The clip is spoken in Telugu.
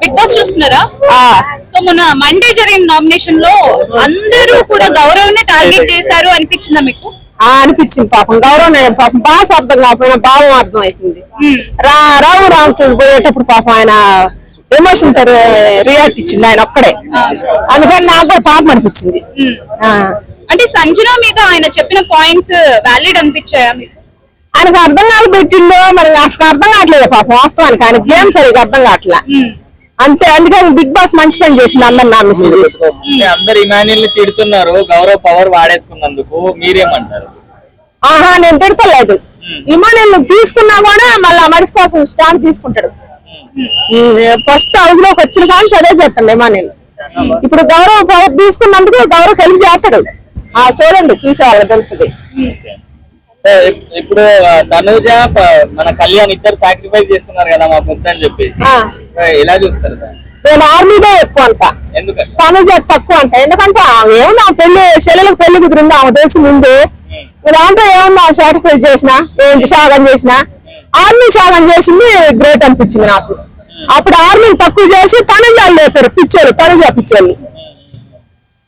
బిగ్ బాస్ చూస్తున్నారా? సో మొన్న మండే జరిగిన నామినేషన్ లో అందరూ కూడా గౌరవ్ టార్గెట్ చేశారు అనిపించిందా మీకు? అనిపించింది. పాపం గౌరవం పాపం భాష అర్థం కాకపోయినా భావం అర్థం అవుతుంది. రాముడు పోయేటప్పుడు పాపం ఆయన ఎమోషన్ తో రియాక్ట్ ఇచ్చింది ఆయన ఒక్కడే. అందుకని నాకు కూడా పాపం అనిపించింది. అంటే సంజన మీద ఆయన చెప్పిన పాయింట్స్ వ్యాలిడ్ అనిపించాయా మీకు? ఆయనకు అర్థం కాదు పెట్టిండో మరి అసలు అర్థం కావట్లేదు పాపం. వాస్తవానికి ఆయన గేమ్ సరిగ్గా అర్థం కావట్లే అంతే. అందుకని బిగ్ బాస్ మంచి పని చేసింది. అందరు నామినేషన్ అందరు ఇమాన్యుల్ తిడుతున్నారు గౌరవ్ పవర్ వాడేసుకున్నందుకు, మీరేమంటారు? నేను తిడతలేదు. ఇమాన్యుల్ తీసుకున్నా కూడా మళ్ళా మడిసిపోసం స్టాండ్ తీసుకుంటాడు. ఫస్ట్ హౌస్ లోకి వచ్చిన కానీ చదివే చేస్తాడు ఇమాన్యుల్. ఇప్పుడు గౌరవ్ పవర్ తీసుకున్నందుకు గౌరవ్ కలిసి చేస్తాడు. చూడండి చూసేవాళ్ళు తెలుస్తుంది. ఇప్పుడు తనుజ మన కళ్యాణ్ ఇద్దరు సాక్రిఫైస్ చేస్తున్నారు కదా మా బుద్ధ అని చెప్పేసి, ఎలా చూస్తారు? నేను ఆర్మీదే ఎక్కువ అంట, తనుజ తక్కువ అంట. ఎందుకంటే ఏమన్నా పెళ్లి చెల్లెలకు పెళ్లి కుదిరింది ఆమె తెలిసి ముందు. దాంట్లో ఏమన్నా సాక్రిఫైస్ చేసినా ఏంటి త్యాగం చేసినా ఆర్మీ త్యాగం చేసింది గ్రేట్ అనిపించింది నాకు. అప్పుడు ఆర్మీని తక్కువ చేసి తనుజ లేపారు పిచ్చోళ్ళు, తనుజ పిచ్చోళ్ళు.